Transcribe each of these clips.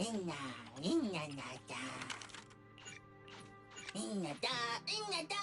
いんな、いんなだ。いんなだ、いんなだ。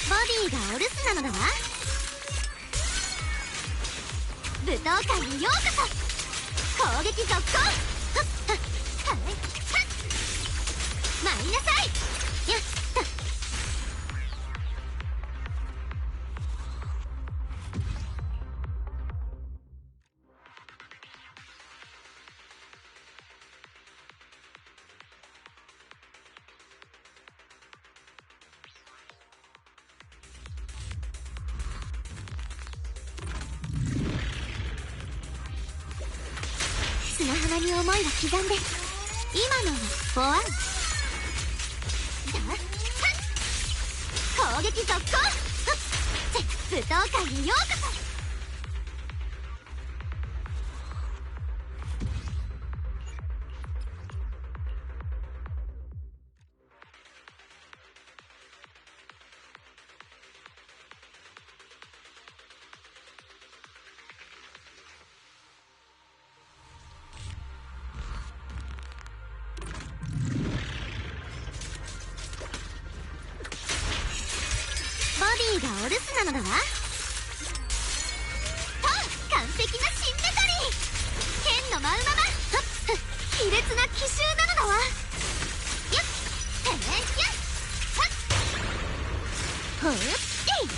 ボディがお留守なのだわ。舞踏会にようこそ。攻撃続行。参りなさい。やっ砂浜に思いは刻んで、今のはフォア攻撃続行。舞踏会にようこそ。ボディがお留守なのだわ。完璧なシンメトリー。剣の舞うまま。卑劣な奇襲なのだわ。よっよっほっえい。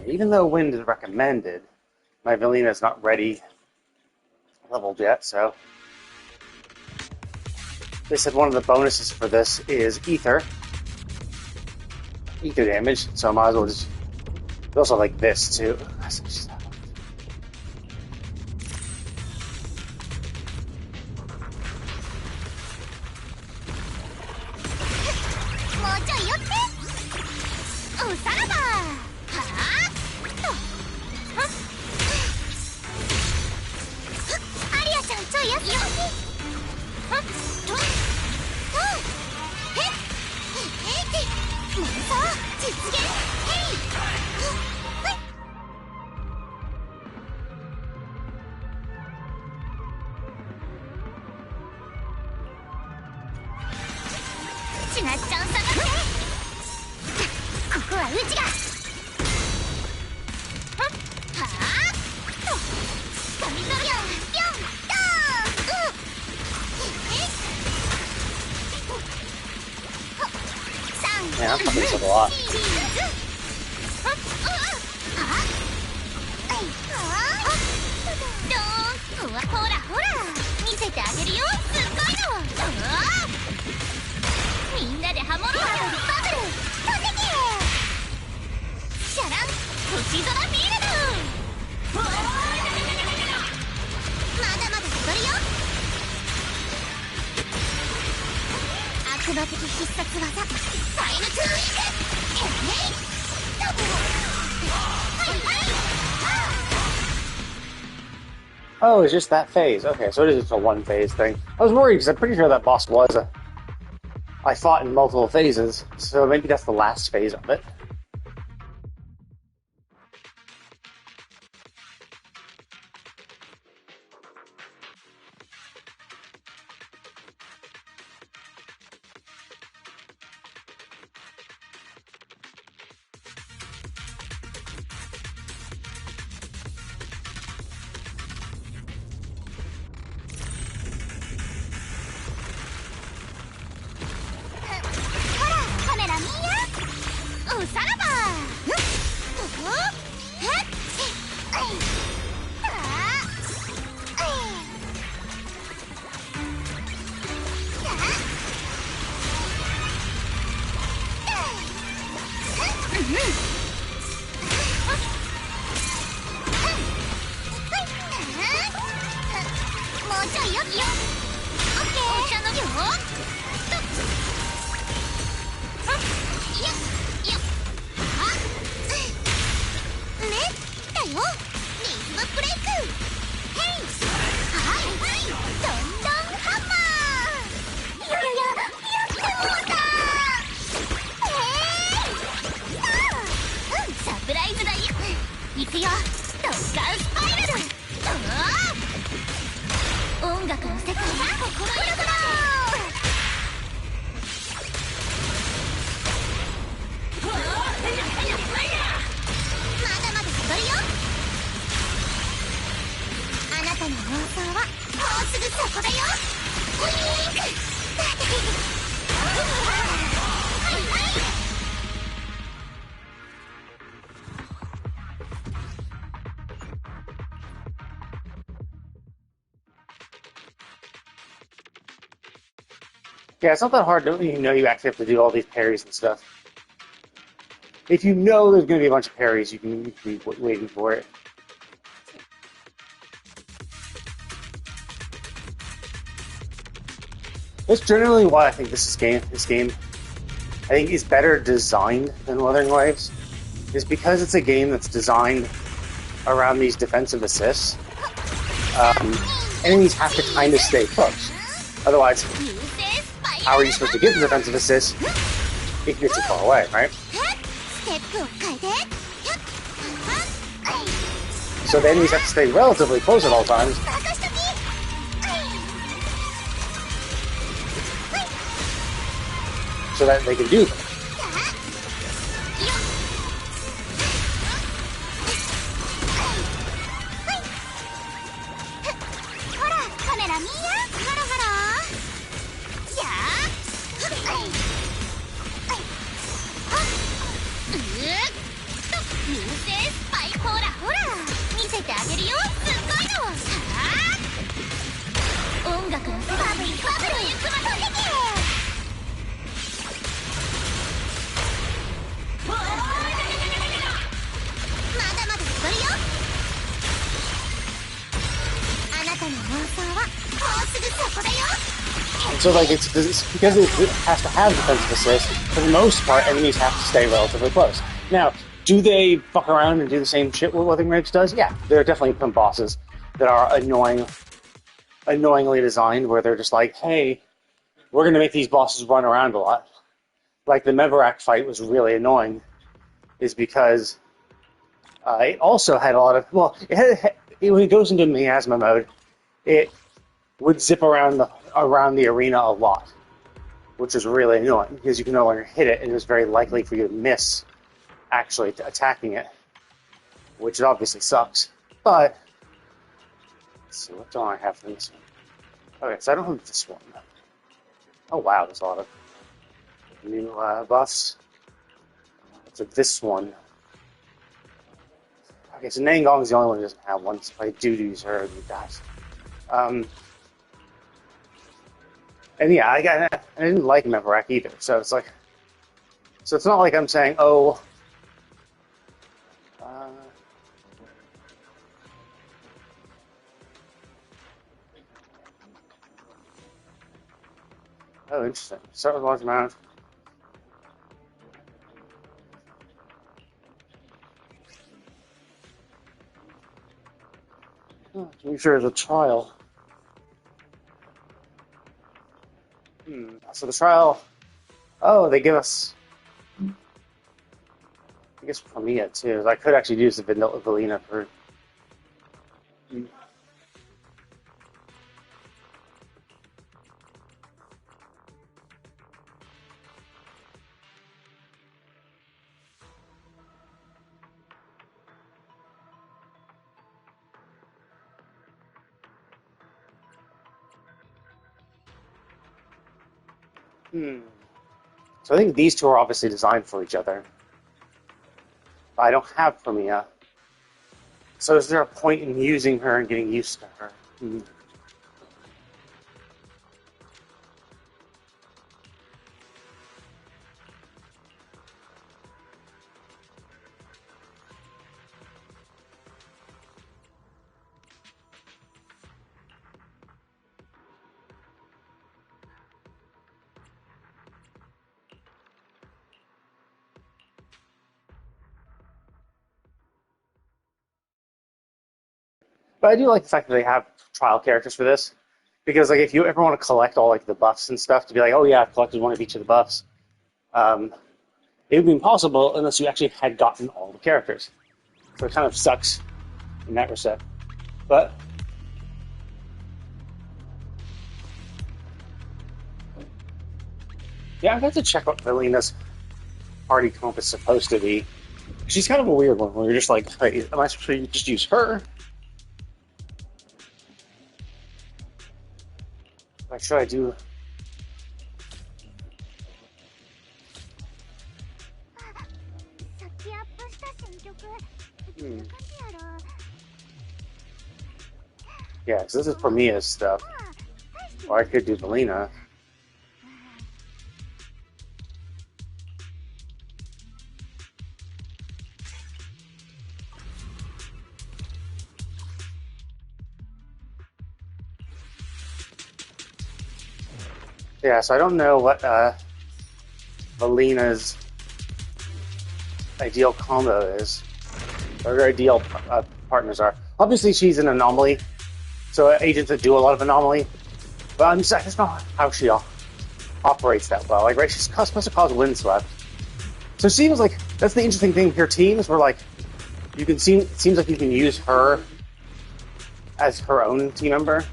Even though wind is recommended, my Velina is not ready leveled yet, so they said one of the bonuses for this is ether damage, so I might as well just also like this too. Yeah, I'm fucking this up a lot. Oh, it's just that phase. Okay, so it is just a one phase thing. I was worried because I'm pretty sure that boss was I fought in multiple phases, so maybe that's the last phase of it. Yeah, it's not that hard to you actually have to do all these parries and stuff. If you know there's going to be a bunch of parries, you can be waiting for it. That's generally why I think this game, I think, is better designed than Wuthering Waves, is because it's a game that's designed around these defensive assists. Enemies have to kind of stay close. Otherwise, how are you supposed to get the defensive assist if you're too far away, right? So the enemies have to stay relatively close at all times. So that they can do them. Use this 楽の世界にバブルを行くまと敵まだまだ踊るよあなたの妄想はもうすぐそこだよ So like it's because it has to have defensive assist. For the most part, enemies have to stay relatively close. Now, do they fuck around and do the same shit what Wuthering Waves does? Yeah, there are definitely some bosses that are annoyingly designed, where they're just like, hey, we're gonna make these bosses run around a lot. Like the Mevarak fight was really annoying, is because it also had a lot of when it goes into miasma mode, it would zip around the arena a lot, which is really annoying because you can no longer hit it, and it was very likely for you to miss actually attacking it, which obviously sucks. But let's see, what don't I have from this one? Okay, so I don't have this one. Oh wow, there's a lot of new buffs. So this one. Okay, so Nangong is the only one who doesn't have one, so I do use her, you guys. And yeah, I didn't like Mevarak either, so it's like, so it's not like I'm saying, oh, oh, interesting. Start with large amount. Oh, to be sure, the trial. So the trial, oh, they give us, I guess Premia too. I could actually use the Valina for. So I think these two are obviously designed for each other. But I don't have Premia. So is there a point in using her and getting used to her? But I do like the fact that they have trial characters for this, because like if you ever want to collect all like the buffs and stuff, to be like, oh yeah, I've collected one of each of the buffs, it would be impossible unless you actually had gotten all the characters. So it kind of sucks in that respect. But yeah, I've got to check what Valina's party comp is supposed to be. She's kind of a weird one, where you're just like, hey, am I supposed to just use her? Like, should I do? Yeah, because this is Premia's stuff. Or I could do Valina. Yeah, so I don't know what Valina's ideal combo is, or her ideal partners are. Obviously, she's an anomaly, so agents that do a lot of anomaly, but that's not how she operates that well. Like, right, she's supposed to cause windswept. So it seems like that's the interesting thing. Her teams where like you can see, it seems like you can use her as her own team member.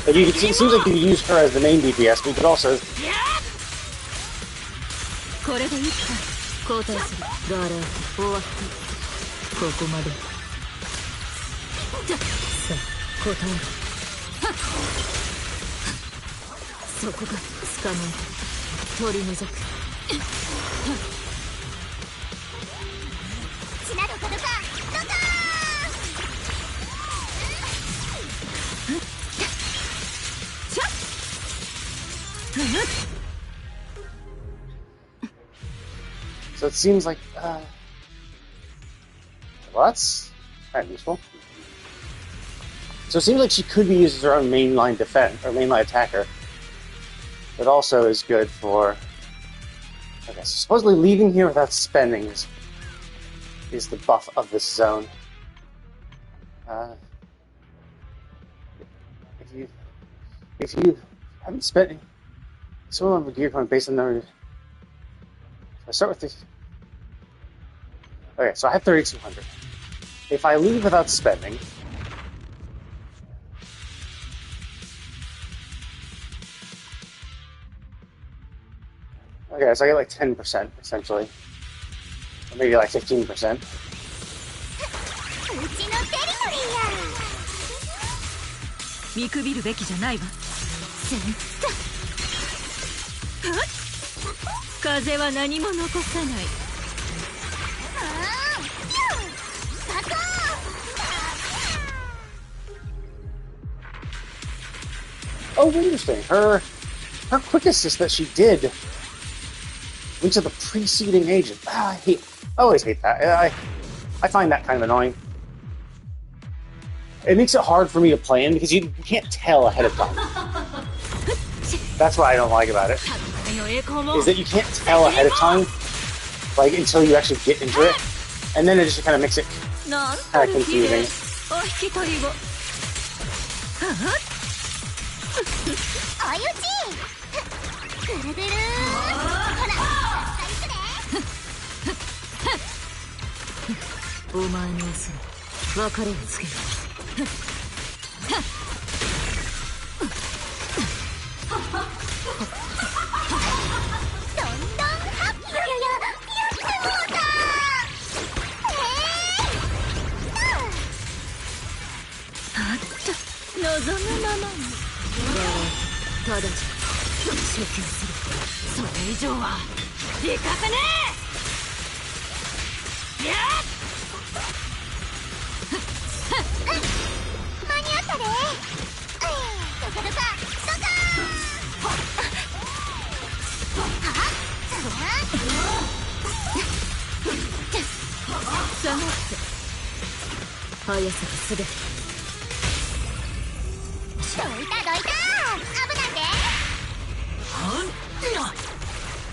But it seems like you can use her as the main DPS, but you could also. 答えろ。そこがつかめ取り除く。血などほどかドカーン。 So it seems like, well, that's kind of useful. So it seems like she could be used as her own mainline defense, or mainline attacker. But also is good for... Okay, so supposedly leaving here without spending is the buff of this zone. If you haven't spent some of the gear point based on the... I start with this. Okay, so I have 3,200. If I leave without spending, okay, so I get like 10% essentially, or maybe like 15%. うちのテリトリーや。見くびるべきじゃないわ。風は何も残さない。Oh, interesting. Her quick assist that she did links to the preceding agent. I always hate that. I find that kind of annoying. It makes it hard for me to plan because you can't tell ahead of time. That's what I don't like about it. Is that you can't tell ahead of time, like until you actually get into it, and then it just kind of makes it kind of confusing. おゆちぐるぐるほらお前の嘘に別れをつける。どんどんハッピーやってもうた。望むままに。ただじゃ消去する。それ以上はいかせねえ。やっ間に合ったで。ドカドカドカ下がって速さがすべて。どいたどいた、危ないで。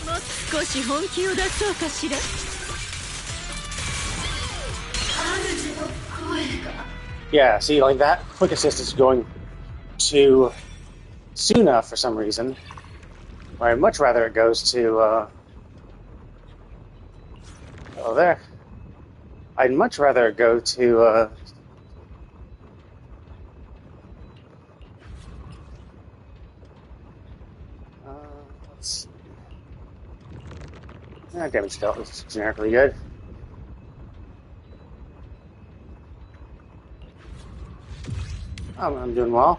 もう少し本気を出そうかしら。Yeah, see, like that quick assist is going to Suna for some reason. Or I'd much rather it goes to, oh, there. I'd much rather it go to, let's see. Damage dealt is generically good. I'm doing well.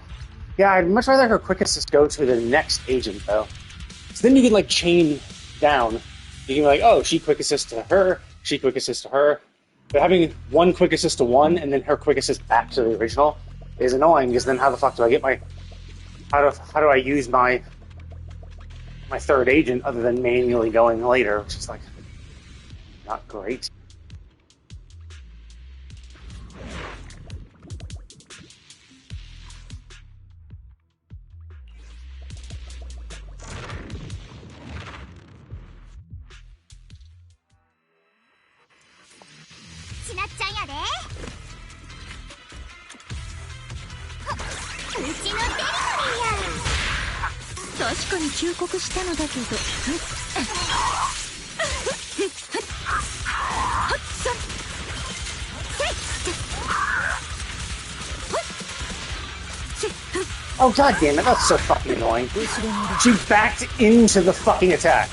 Yeah, I'd much rather her quick assist go to the next agent, though. So then you can, like, chain down. You can be like, oh, she quick assist to her, she quick assist to her. But having one quick assist to one and then her quick assist back to the original is annoying, because then how the fuck do I get my... How do I use my third agent other than manually going later, which is, like, not great. Chinat-chanやで。うちのテリトリーや。確かに忠告したのだけど。Oh, god damn it, that's so fucking annoying. She backed into the fucking attack.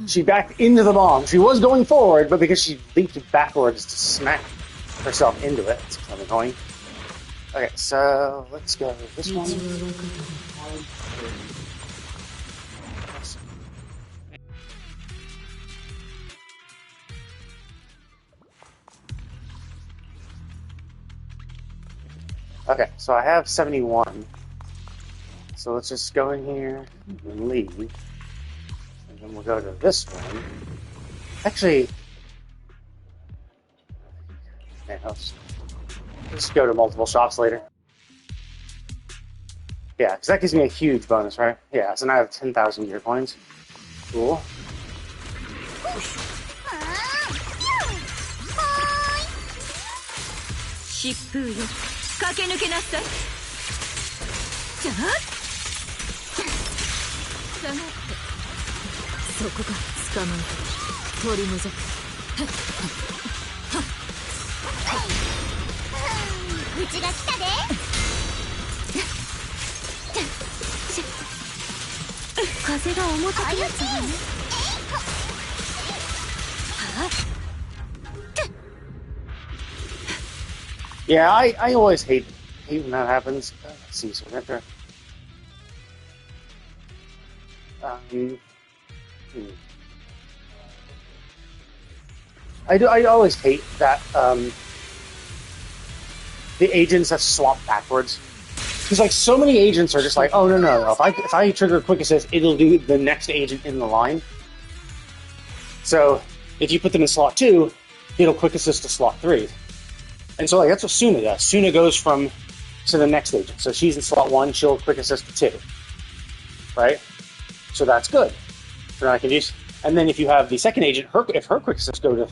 She backed into the bomb. She was going forward, but because she leaped backwards to smack herself into it. It's kind of annoying. Okay, so let's go with this one. Okay, so I have 71. So let's just go in here and leave. And then we'll go to this one. Actually, yeah, let's go to multiple shops later. Yeah, because that gives me a huge bonus, right? Yeah, so now I have 10,000 gear coins. Cool. Yeah, I always hate when that happens. Let's see, so we have to. I always hate that the agents that swap backwards. Because like so many agents are just like, oh no. If I trigger quick assist, it'll do the next agent in the line. So if you put them in slot 2, it'll quick assist to slot 3. And so like that's what Suna does. Suna goes to the next agent. So she's in slot 1, she'll quick assist to 2. Right? So that's good. So now I can use. And then if you have the second agent, if her quick assist go down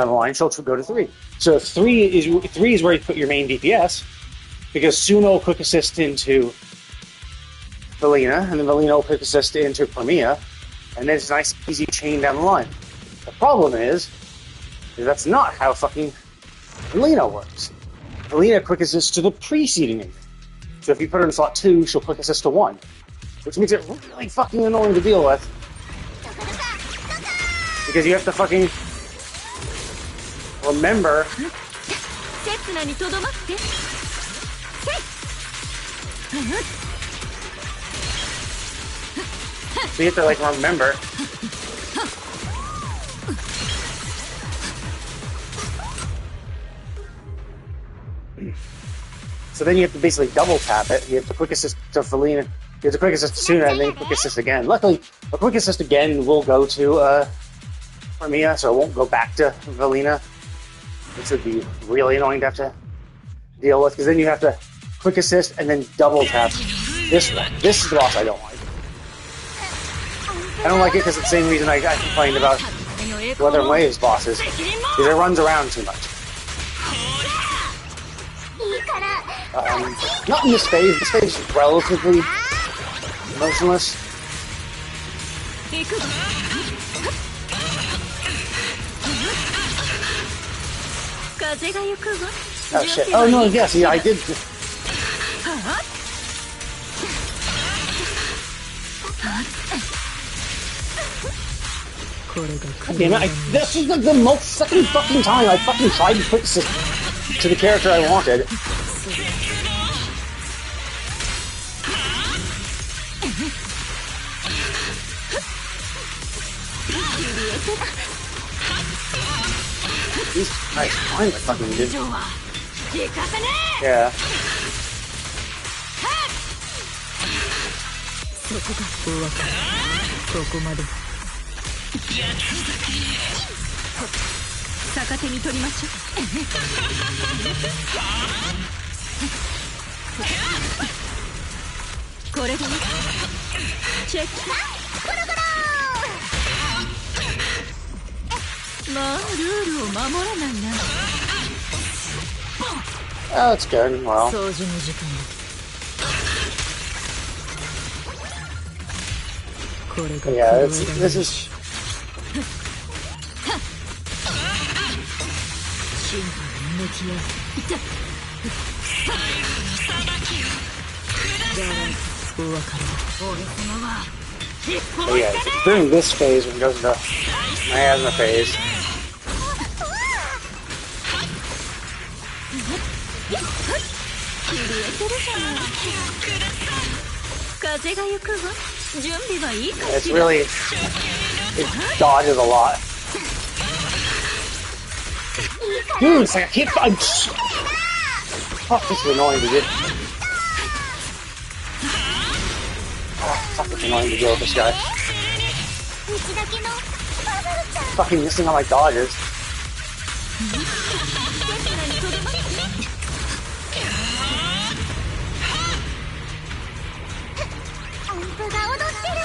the line, she'll go to 3. So if 3 is where you put your main DPS, because Suna will quick assist into Valina, and then Valina will quick assist into Premia, and then it's a nice easy chain down the line. The problem is that's not how fucking Valina works. Valina quick assists to the preceding agent. So if you put her in slot 2, she'll quick assist to 1. Which makes it really fucking annoying to deal with. Because you have to fucking remember. So you have to like remember. So then you have to basically double tap it. You have to quick assist to Valina. You have to quick assist to Suna and then quick assist again. Luckily, a quick assist again will go to Premia, so it won't go back to Valina, which would be really annoying to have to deal with, because then you have to quick assist and then double tap this one. This is the boss I don't like. I don't like it because it's the same reason I complained about the other Waves bosses, because it runs around too much. Not in this phase. This phase is relatively motionless. Oh shit. Oh no, yes, yeah, I did. Damn it, this is like the second fucking time I fucking tried to put this to the character I wanted. Jesus Christ, finally fucking did. Yeah. Oh, it's good. Well. Yeah, this is. Oh yeah, it's during this phase when it goes into Miasma phase. 震えてるじゃない。風がゆくわ。準備はいいかし It's ら。 really, it dodges a lot. Dude, it's like I can't. Fuck, this is annoying to do. Oh, fuck, it's annoying to deal with this guy. 道だけのバブルちゃん Fucking missing all my dodges. 音符が踊ってる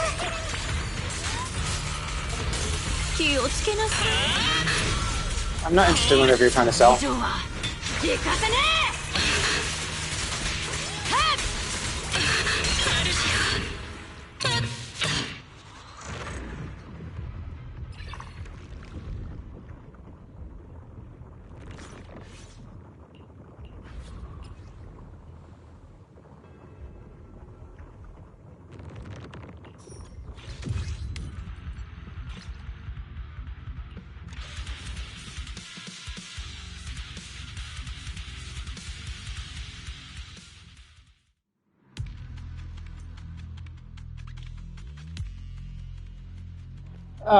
気をつけなさい。 I'm not interested in whatever you're trying to sell. 以上はでかさね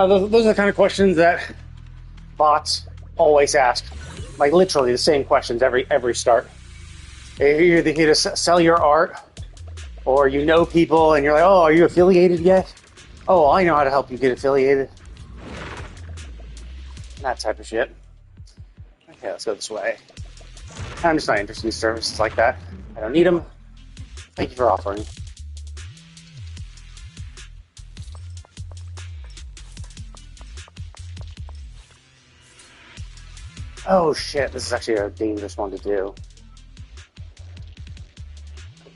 Those are the kind of questions that bots always ask. Like literally the same questions every start. You're either here to sell your art, or you know people and you're like, oh, are you affiliated yet? Oh, I know how to help you get affiliated. That type of shit. Okay, let's go this way. I'm just not interested in services like that. I don't need them. Thank you for offering. Oh shit, this is actually a dangerous one to do.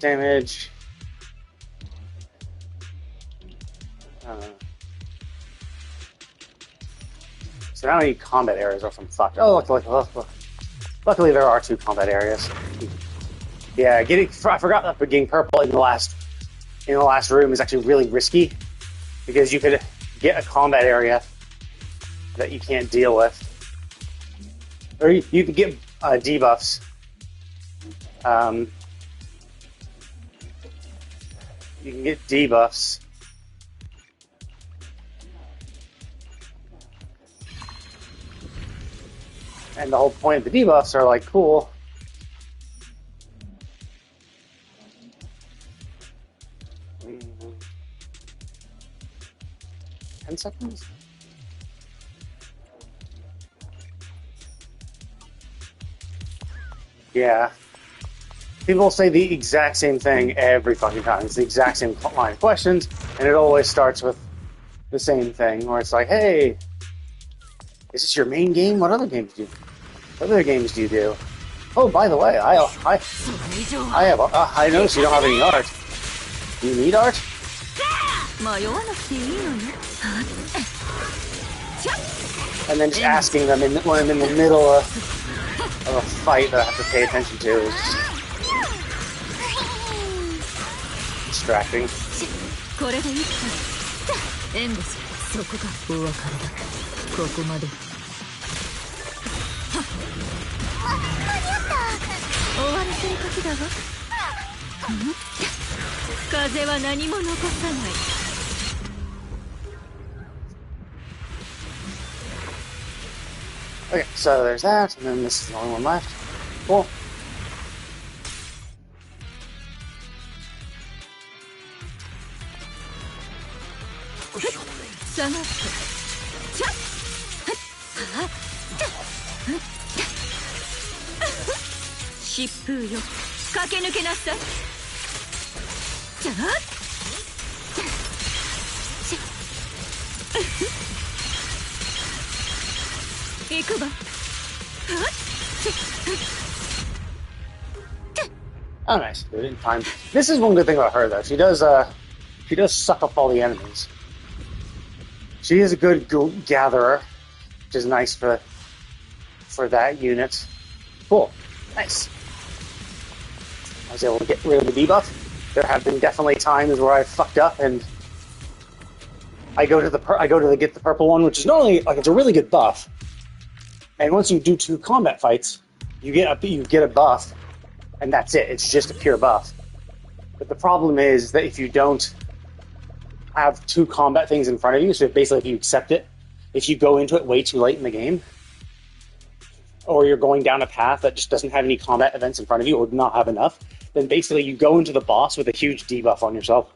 Damage. So now I need combat areas or some fucked. Oh, luckily there are 2 combat areas. Yeah, I forgot that getting purple in the last room is actually really risky because you could get a combat area that you can't deal with. Or you could get debuffs. You can get debuffs. And the whole point of the debuffs are like, cool. Mm-hmm. 10 seconds? Yeah. People say the exact same thing every fucking time. It's the exact same line of questions, and it always starts with the same thing, where it's like, hey, is this your main game? What other games do you do? Oh, by the way, I noticed you don't have any art. Do you need art? 迷わなくていいのよ。 And then just asking them when I'm in the middle of a fight that I have to pay attention to is distracting. これでいいか。エンドス、そこがお別れだ。ここまで。間に合った 終わらせる時だわ。風は何も残さない。 Okay, so there's that, and then this is the only one left. Cool. Oh, nice. Good in time. This is one good thing about her, though. She does suck up all the enemies. She is a good gatherer, which is nice for that unit. Cool. Nice. I was able to get rid of the debuff. There have been definitely times where I fucked up and I go to get the purple one, which is not only like it's a really good buff. And once you do 2 combat fights, you get a buff, and that's it. It's just a pure buff. But the problem is that if you don't have two combat things in front of you, so basically if you accept it, if you go into it way too late in the game, or you're going down a path that just doesn't have any combat events in front of you, or not have enough, then basically you go into the boss with a huge debuff on yourself.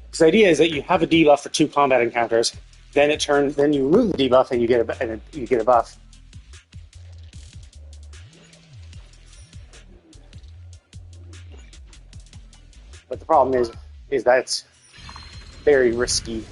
Because the idea is that you have a debuff for two combat encounters, then you remove the debuff and you get a buff. But the problem is that it's very risky.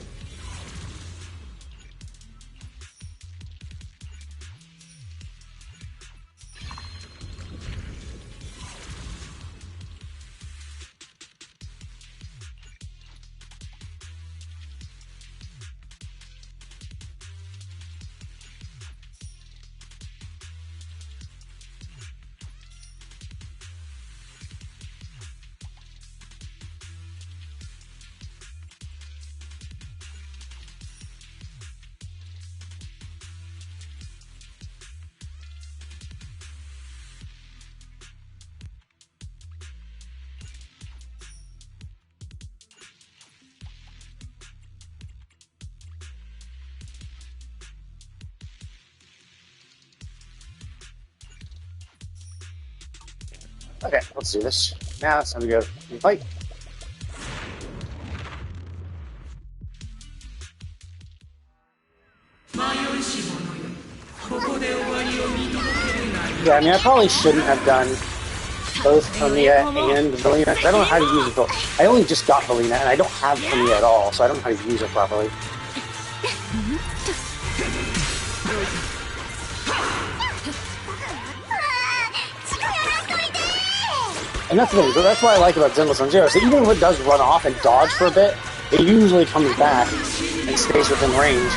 Okay, let's do this. Now it's time to go and fight. Yeah, I mean, I probably shouldn't have done both Hermia and Valina, because I don't know how to use it. I only just got Valina, and I don't have Hermia at all, so I don't know how to use it properly. And that's the thing, that's what I like about Zenless on Zero, so even if it does run off and dodge for a bit, it usually comes back and stays within range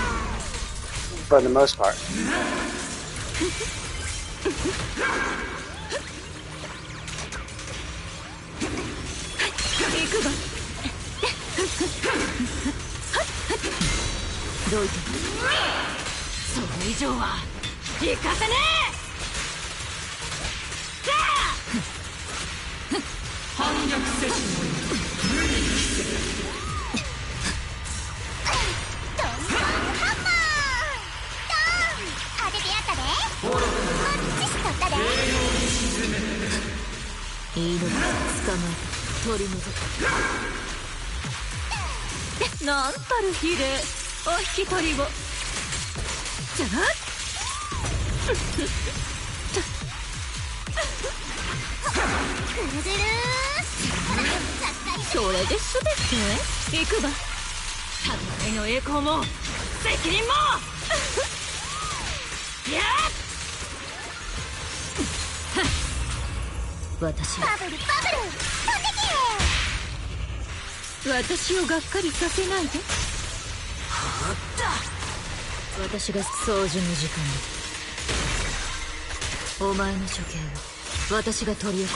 for the most part.なんたる比例お引き取りをじゃあそれで全て行くば戦いの栄光も責任もやっ私バブルバブル飛んでけ私をがっかりさせないで私が掃除の時間だお前の処刑を私が執り行う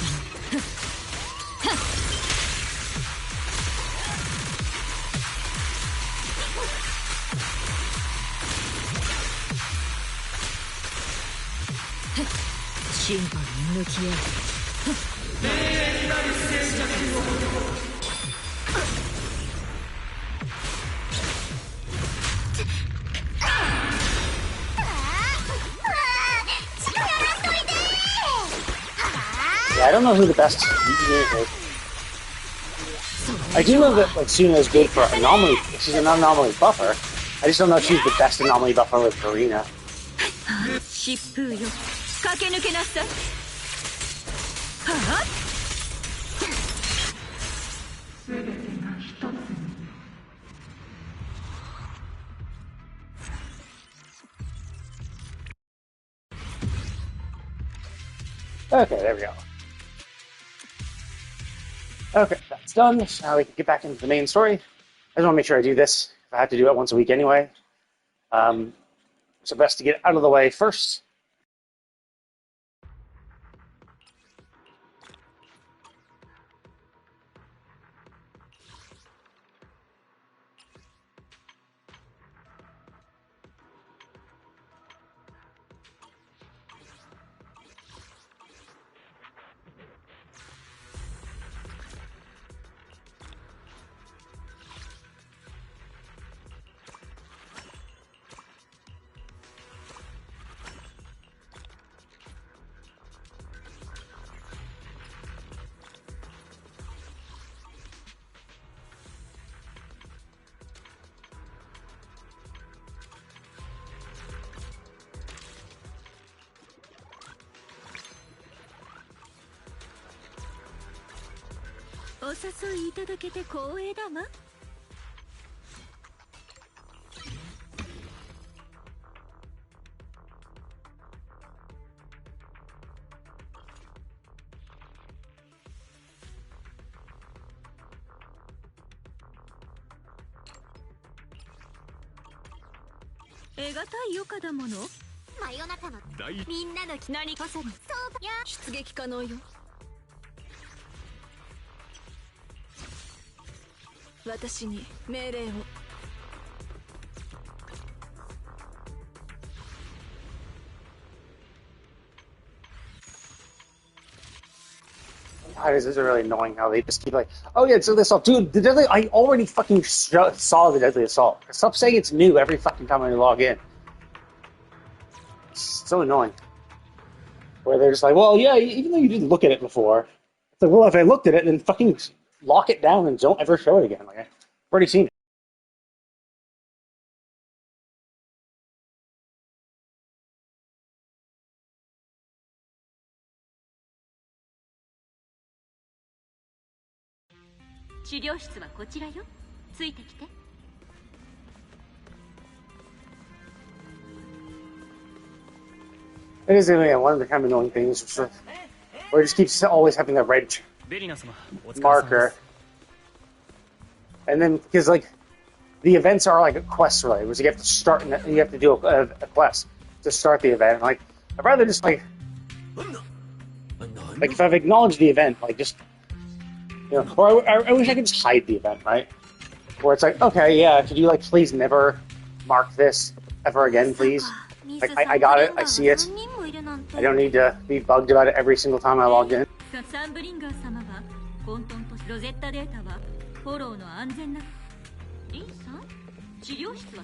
審判に向き合うYeah, I don't know who the best unit is. I do know that like Suna is good for anomaly. She's an anomaly buffer. I just don't know if she's the best anomaly buffer with Karina. 疾風よ駆け抜けなさいはあOkay, there we go. Okay, that's done. Now we can get back into the main story. I just want to make sure I do this. I have to do it once a week anyway. So best to get out of the way first. お誘いいただけて光栄だわ。得難い余暇だもの。真夜中のみんなの何かさにそうや出撃可能よ。私に命令を。God, this is really annoying how they just keep like, oh yeah, it's Deadly Assault. Dude, the Deadly, I already fucking saw the Deadly Assault. Stop saying it's new every fucking time I log in. It's so annoying. Where they're just like, well, yeah, even though you didn't look at it before. It's like, well, if I looked at it, then fucking lock it down and don't ever show it again. Like, I've already seen it. 治療室はこちらよ。ついてきて。It is one of the kind of annoying things where it just keeps always having that red marker. And then, because like, the events are like a quest related, which you have to start, you have to do a quest to start the event. Like, I'd rather just like if I've acknowledged the event, like just, you know, or I wish I could just hide the event, right? Where it's like, okay, yeah, could you like please never mark this ever again, please? Like, I got it, I see it. I don't need to be bugged about it every single time I log in. サンブリンガー様は混沌とロゼッタデータはフォローの安全な。リンさん、治療室は。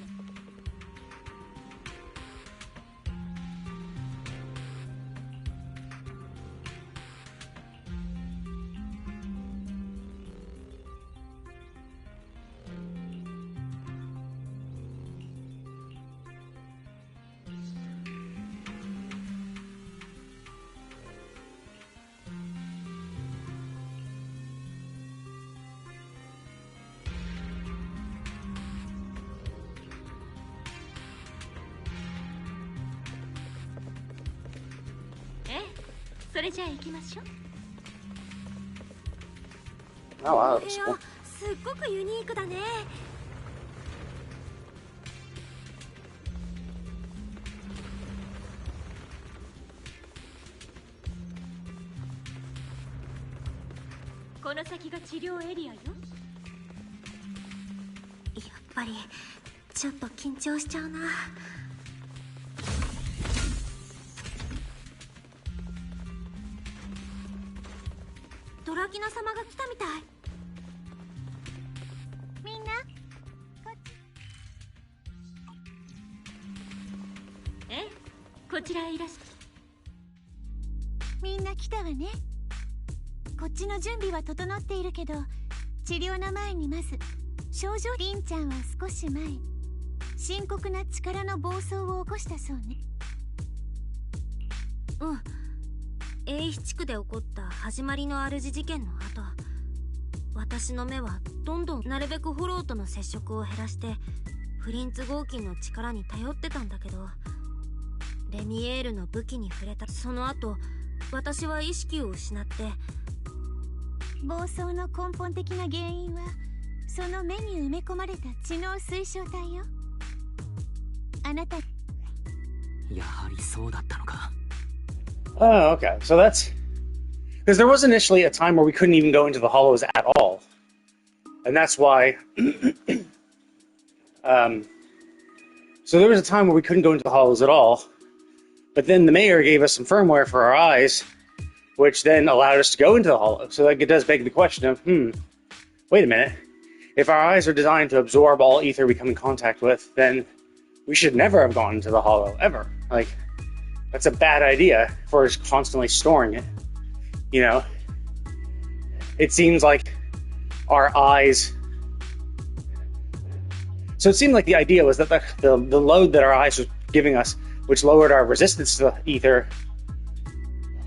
それじゃあ行きましょう。 Oh wow, that was cool. すっごくユニークだね。この先が治療エリアよ。やっぱりちょっと緊張しちゃうな。ドラキナ様が来たみたい。みんなこっち。ええ、こちらへいらっしゃ。みんな来たわね。こっちの準備は整っているけど、治療の前にまず症状。リンちゃんは少し前深刻な力の暴走を起こしたそうね。うん。A 地区で起こった始まりの主事件の後、私の目はどんどんなるべくフォローとの接触を減らしてフリンツ合金の力に頼ってたんだけど、レミエールの武器に触れたその後、私は意識を失って。暴走の根本的な原因はその目に埋め込まれた知能推奨体よ。あなた。やはりそうだったのか。 Oh, okay. So that's because there was initially a time where we couldn't even go into the hollows at all, and that's why. So there was a time where we couldn't go into the hollows at all, but then the mayor gave us some firmware for our eyes, which then allowed us to go into the hollows. So like, it does beg the question of, wait a minute. If our eyes are designed to absorb all ether we come in contact with, then we should never have gone into the hollow ever. Like. That's a bad idea for us constantly storing it. You know, it seems like our eyes. So it seemed like the idea was that the load that our eyes was giving us, which lowered our resistance to the ether,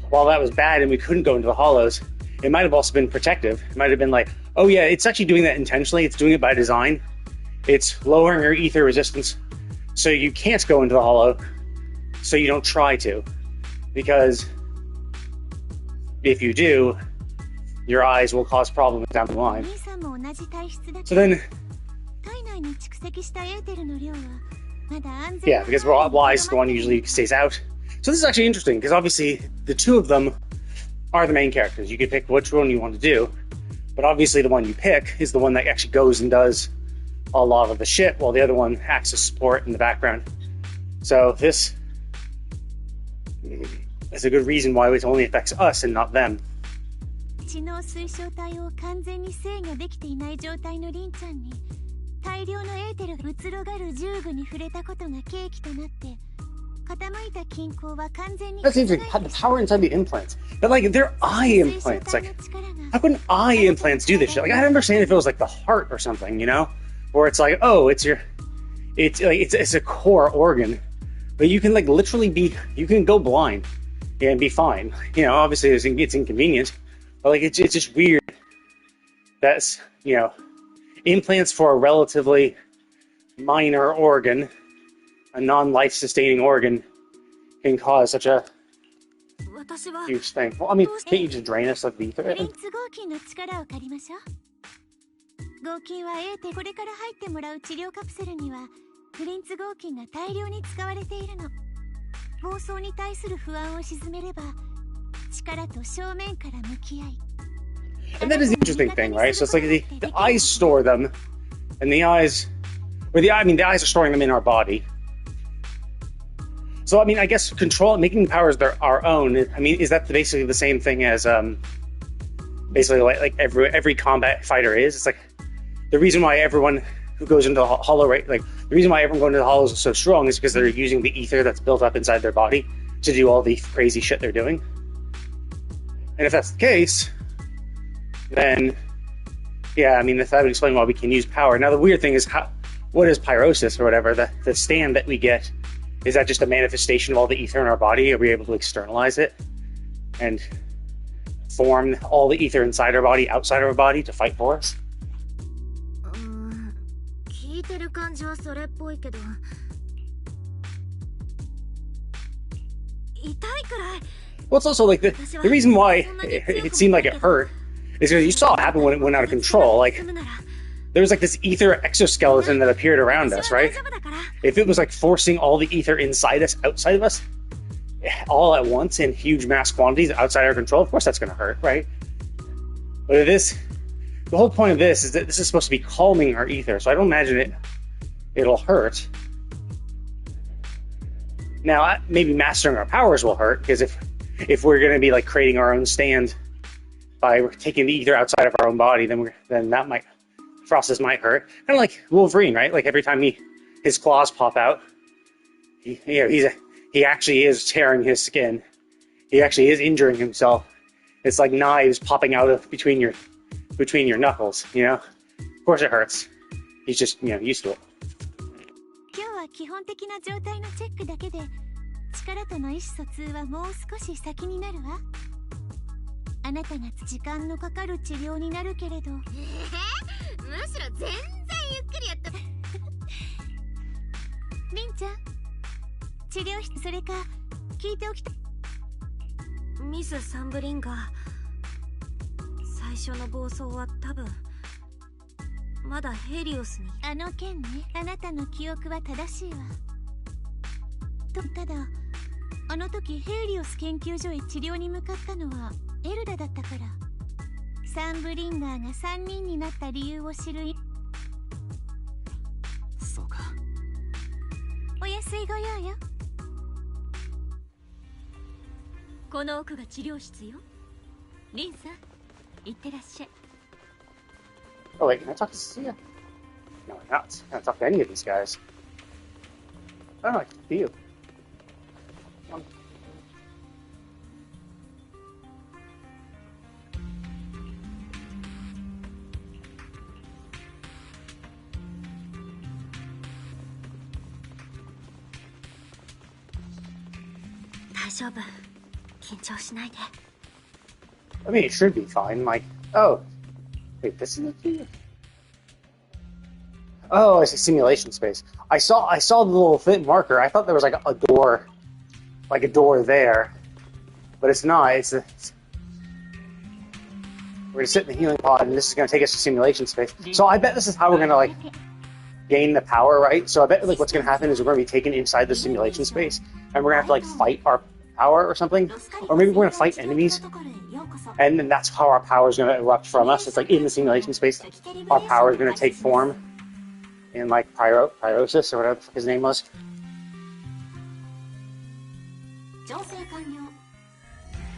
while that was bad and we couldn't go into the hollows, it might have also been protective. It might have been like, oh yeah, it's actually doing that intentionally. It's doing it by design. It's lowering your ether resistance so you can't go into the hollow, so you don't try to. Because if you do, your eyes will cause problems down the line. So then, yeah, because Wise is the one who usually stays out. So this is actually interesting, because obviously the two of them are the main characters. You can pick which one you want to do, but obviously the one you pick is the one that actually goes and does a lot of the shit, while the other one acts as support in the background. So this is a good reason why it only affects us and not them. 知能推奨体を完全に制御できていない状態のリンちゃんに大量のエーテルが移ろがる銃具に触れたことが契機となって傾いた均衡は完全に That's interesting. The power inside the implants. But like, they're eye implants. Like, how can eye implants do this shit? Like, I understand if it was like the heart or something, you know? Or it's like, oh, it's a core organ. But you can like literally you can go blind and be fine. You know, obviously it's inconvenient. But like, it's just weird. That's, you know, implants for a relatively minor organ, a non-life sustaining organ, can cause such a huge thing. Well, I mean, can't you just drain us of the ether? フリンツ合金の力を借りましょう。合金はエーテル、これから入ってもらう治療カプセルにはフリンツ合金が大量に使われているの。暴走に対する不安を鎮めれば力と正面から向き合い。And that is the interesting thing, right? So it's like the eyes store them, and the eyes are storing them in our body. So I mean, I guess making powers our own. I mean, is that basically the same thing as basically like every combat fighter is? It's like the reason why everyone who goes into the hollow, right? Like the reason why everyone going into the hollows is so strong is because they're using the ether that's built up inside their body to do all the crazy shit they're doing. And if that's the case, then yeah, I mean that would explain why we can use power. Now the weird thing is what is pyrosis or whatever? The stand that we get, is that just a manifestation of all the ether in our body? Are we able to externalize it and form all the ether inside our body, outside our body to fight for us? 聞いてる感じはそれっぽいけど痛いくらい Well, it's also like the reason why it seemed like it hurt is because you saw what happened when it went out of control. Like, there was like this ether exoskeleton that appeared around us, right? If it was like forcing all the ether inside us, outside of us, all at once in huge mass quantities outside our control, of course that's going to hurt, right? But the whole point of this is that this is supposed to be calming our ether, so I don't imagine it'll hurt. Now, maybe mastering our powers will hurt, because if we're going to be like creating our own stand by taking the ether outside of our own body, then that might, process might hurt. Kind of like Wolverine, right? Like every time his claws pop out, he actually is tearing his skin. He actually is injuring himself. It's like knives popping out of between your knuckles, you know? Of course it hurts. He's just, used to it. 今日は基本的な状態のチェックだけで力との意思疎通はもう少し先になるわ。あなたが時間のかかる治療になるけれどむしろ全然ゆっくりやったりんちゃん治療室それか聞いておきたミス・サンブリンガー最初の暴走は多分まだヘリオスにあの件ねあなたの記憶は正しいわただあの時ヘリオス研究所へ治療に向かったのはエルダだったからサンブリンガーが3人になった理由を知るそうかお安いご用よこの奥が治療室よリンさん行ってらっしゃい Oh wait, can I talk to Sia? No, I'm not. I can't talk to any of these guys. I don't know, I can see you. I mean, it should be fine. Like, oh, wait, this is it? Oh, it's a simulation space. I saw the little fit marker. I thought there was like a door, there, but it's not. We're gonna sit in the healing pod, and this is gonna take us to simulation space. So I bet this is how we're gonna like gain the power, right? So I bet like what's gonna happen is we're gonna be taken inside the simulation space, and we're gonna have to like fight our power or something, or maybe we're gonna fight enemies, and then that's how our power is gonna erupt from us. It's like in the simulation space, our power is gonna take form in like pyrosis or whatever his name was. 調整完了。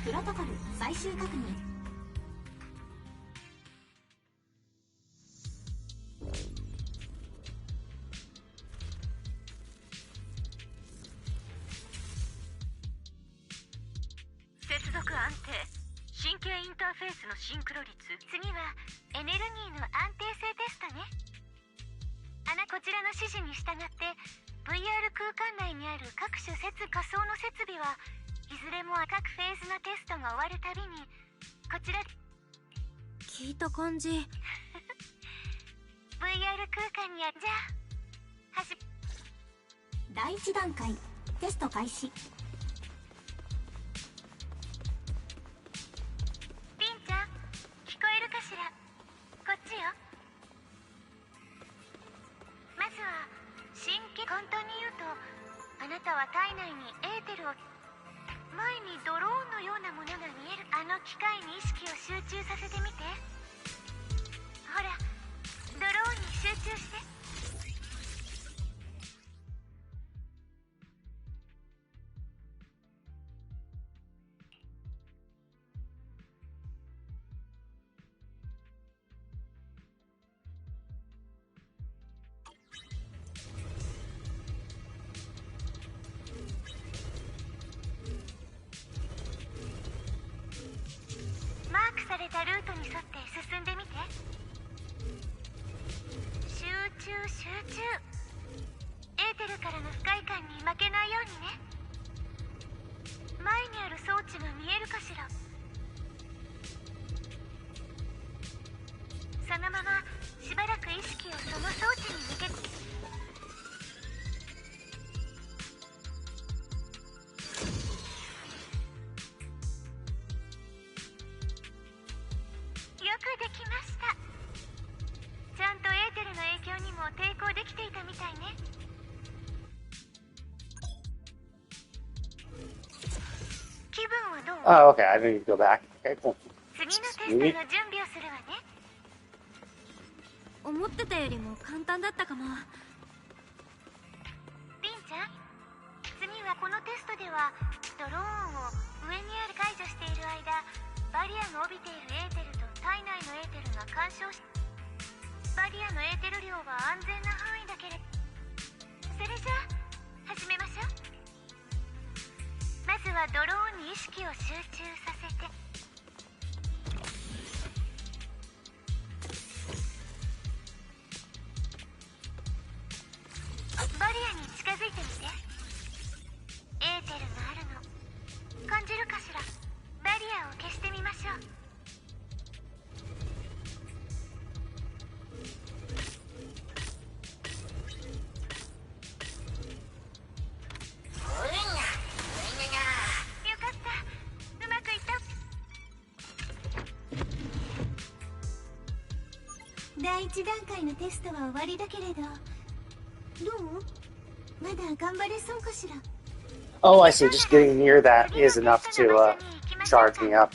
プロトコル最終確認。接続安定。神経インターフェースのシンクロ率。次はエネルギーの安定性テストね。こちらの指示に従って VR 空間内にある各種仮想の設備はいずれも各フェーズのテストが終わるたびにこちら聞いた感じ VR 空間にじゃあ第1段階テスト開始。ピンちゃん聞こえるかしら。こっちよ。まずは簡単に言うとあなたは体内にエーテルを前にドローンのようなものが見える機械に意識を集中させてみて。ほらドローンに集中して。マークされたルートに沿って進んでみて。集中集中。エーテルからの不快感に負けないようにね。前にある装置が見えるかしら。そのまましばらく意識をその装置に向けて。よくできました。ちゃんとエーテルの影響にも抵抗できていたみたいね。気分はどう？ Oh, okay. I didn't need to go back. Okay, cool. 次のテストの準備をするわね。思ってたよりも簡単だったかも。リンちゃん、次はこのテストではドローンを上にある解除している間、バリアが帯びているエーテルと体内のエーテルが干渉し、バリアのエーテル量は安全な範囲だけれど、それじゃあ始めましょう。まずはドローンに意識を集中させて。バリアに近づいてみて。エーテルがあるの感じるかしら。バリアを消してみましょう。よかった、うまくいった。第1段階のテストは終わりだけれど、どう？まだ頑張れそうかしら。 Oh, I see. Just getting near that is enough to charge me up.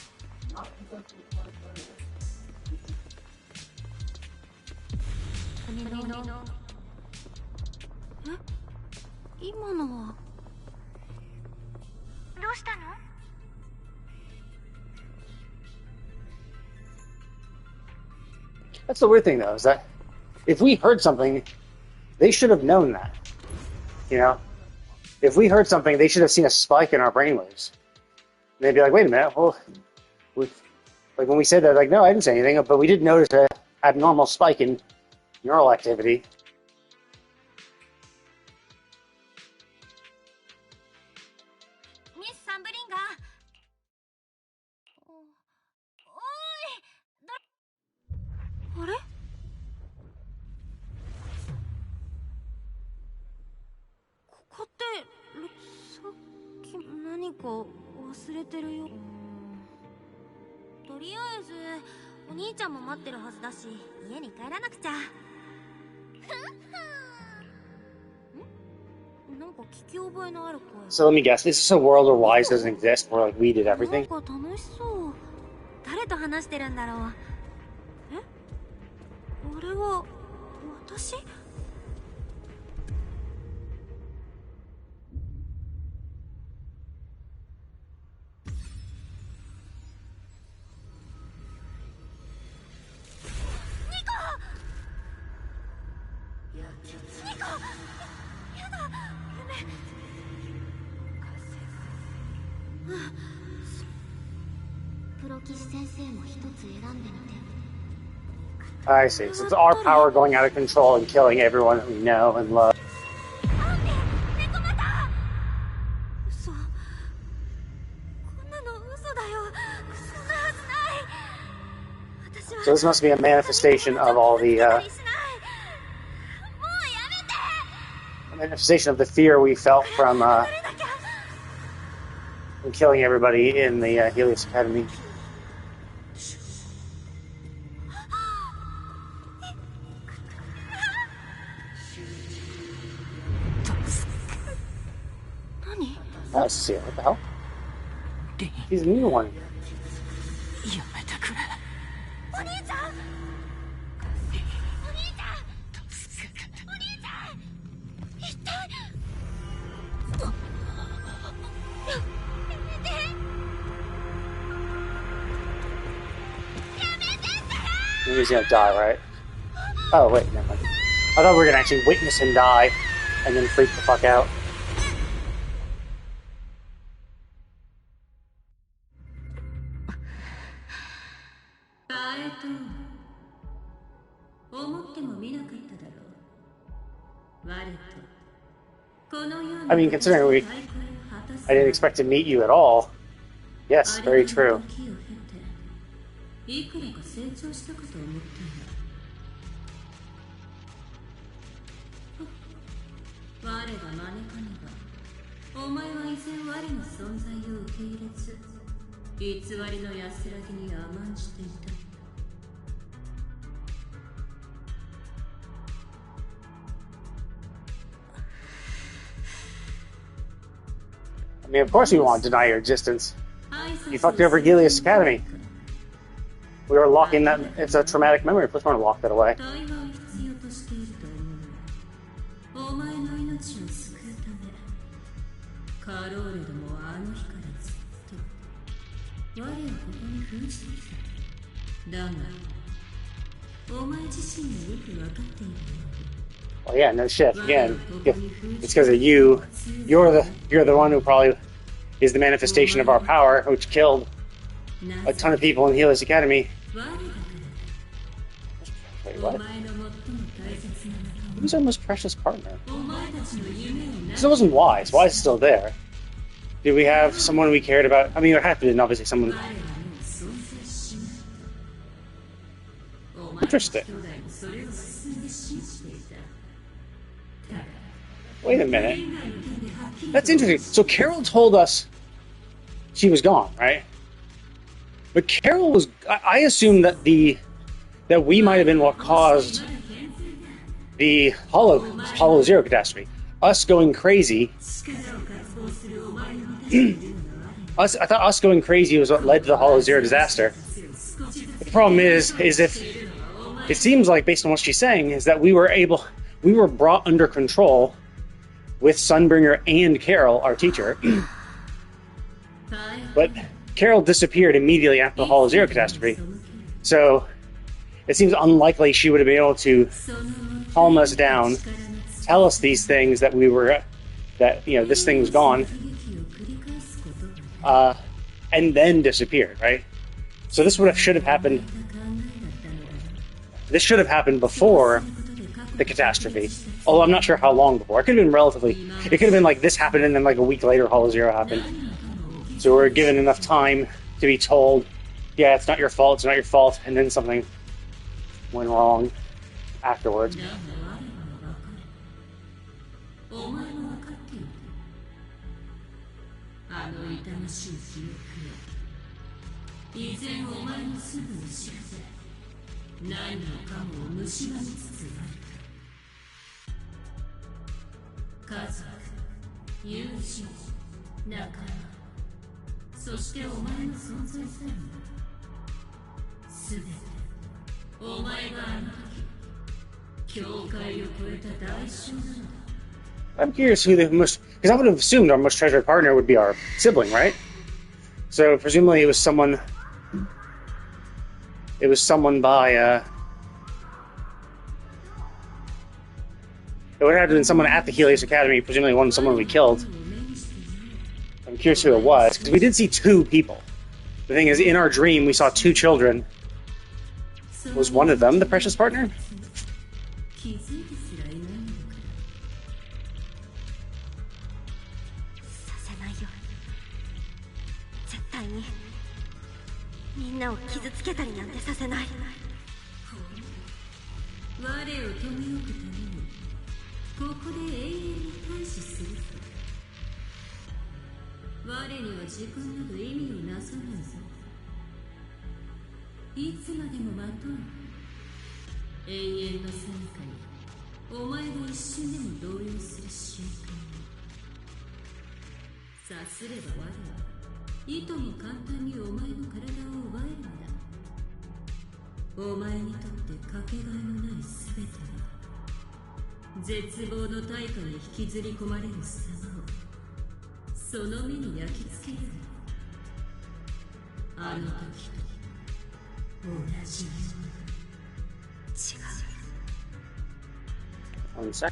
今のはどうしたの？ That's the weird thing, though, is that if we heard something, they should have known that. You know? If we heard something, they should have seen a spike in our brainwaves. And they'd be like, wait a minute, well, like when we said that, like, no, I didn't say anything, but we did notice an abnormal spike in neural activity. Miss Samburinga. あれ？ここってさっき何か忘れてるよ。とりあえずお兄ちゃんも待ってるはずだし、家に帰らなくちゃ。なんか聞き覚えのある声。 So let me guess, is this a world where Wise doesn't exist, where like we did なん everything? か楽しそう。誰と話してるんだろう。え？あれは私？プロ騎士先生も一つ選んでみて。 I see. So it's our power going out of control and killing everyone that we know and love. 嘘。こんなの嘘だよ。そんなはずない。私は So this must be a manifestation of all the しない。もうやめて。 a manifestation of the fear we felt from 誰だか。 from killing everybody in the Helios Academy. 何？ Oh, see, what the hell? He's a new one. やめてくれ。お兄ちゃん。お兄ちゃん。お兄ちゃん。一体。He's gonna die, right? Oh, wait, never mind. I thought we were gonna actually witness him die and then freak the fuck out. 思ってもみなかっただろう。我とこのよう I mean, considering I didn't expect to meet you at all. Yes, very true. いくらか成長したかと思ったんだ。我が招かねば、お前は依然我の存在を受け入れず、偽りの安らぎに甘んじていた。 I mean, of course we want to deny your existence. You fucked over Helios Academy. We were locking that. It's a traumatic memory. Please want to lock that away. 対話を必要としていると思う。お前の命を救うため、カローレどもはあの日からずっと我をここに封じてきた。だが、お前自身がよく分かっている。 Well, yeah, no shit. Again, it's because of you. You're the one who probably is the manifestation of our power, which killed a ton of people in Helios Academy. Wait, what? Who's our most precious partner? This wasn't Wise. Wise is still there. Did we have someone we cared about? I mean, there had to be obviously someone. Interesting. Wait a minute. That's interesting. So Carol told us she was gone, right? But Carol was. I assumed that that we might have been what caused the Hollow Zero catastrophe. Us going crazy. I thought us going crazy was what led to the Hollow Zero disaster. The problem is if it seems like, based on what she's saying, is that we were brought under control with Sunbringer and Carol, our teacher. But Carol disappeared immediately after the Hollow Zero catastrophe. So it seems unlikely she would have been able to calm us down, tell us these things that this thing was gone, and then disappeared, right? So this should have happened. This should have happened before the catastrophe. Although I'm not sure how long before. It could have been it could have been like this happened and then like a week later Hollow Zero happened. So we're given enough time to be told, yeah, it's not your fault, and then something went wrong afterwards. だが我は分かる。お前も分かっている。あの痛ましい記憶は依然お前のすぐ後ろで何もかもを蝕みつつある。家族、友人、仲間、そしてお前の存在さえもすべてお前があの時境界を越えた代償なのだ。I'm curious who the most, because I would have assumed our most treasured partner would be our sibling, right? So presumably it was someone by, it would have been someone at the Helios Academy, presumably someone we killed. I'm curious who it was, because we did see two people. The thing is, in our dream, we saw two children. Was one of them the precious partner? 気づいてすらいないのだから。させないよ。絶対にみんなを傷つけたりなんてさせない。我を留め置くためにここで永遠に対視すると。我には時間など意味をなさないぞ。いつまでも待とう。永遠の最下にお前が一瞬でも動揺する瞬間に。さすれば我はいとも簡単にお前の体を奪えるのだ。お前にとってかけがえのない全てが絶望の大火に引きずり込まれる様をその目に焼き付ける。あの時と同じように。違う。One sec.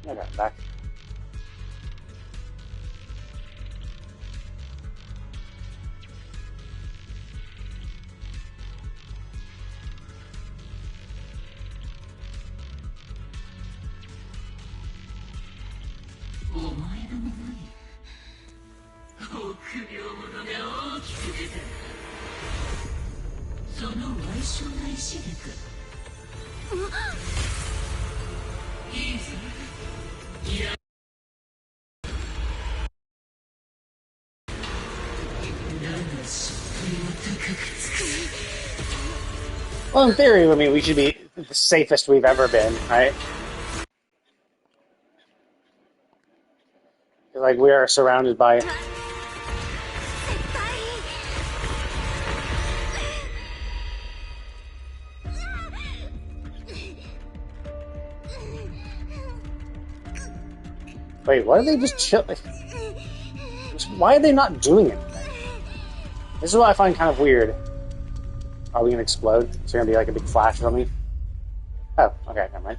Okay, back. Well, in theory, I mean, we should be the safest we've ever been, right? Like, we are surrounded by... Wait, why are they just chilling? Why are they not doing anything? This is what I find kind of weird. Are we gonna explode? Is there gonna be like a big flash or something? Oh, okay, never mind.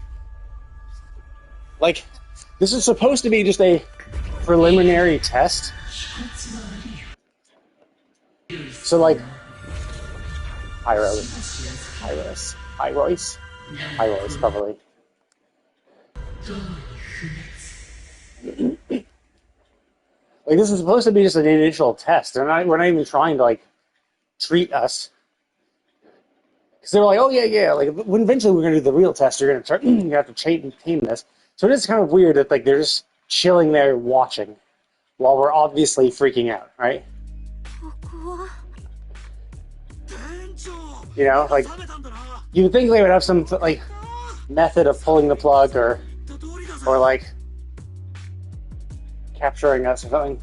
Like, this is supposed to be just a preliminary test. So, like, Hyros, probably. Like, this is supposed to be just an initial test. We're not even trying to, like, treat us. Because they were like, oh, yeah, like, when eventually we're going to do the real test, you're going to start, you have to tame this. So it is kind of weird that, like, they're just chilling there watching while we're obviously freaking out, right? You know, like, you would think they would have some, like, method of pulling the plug or like, capturing us or something.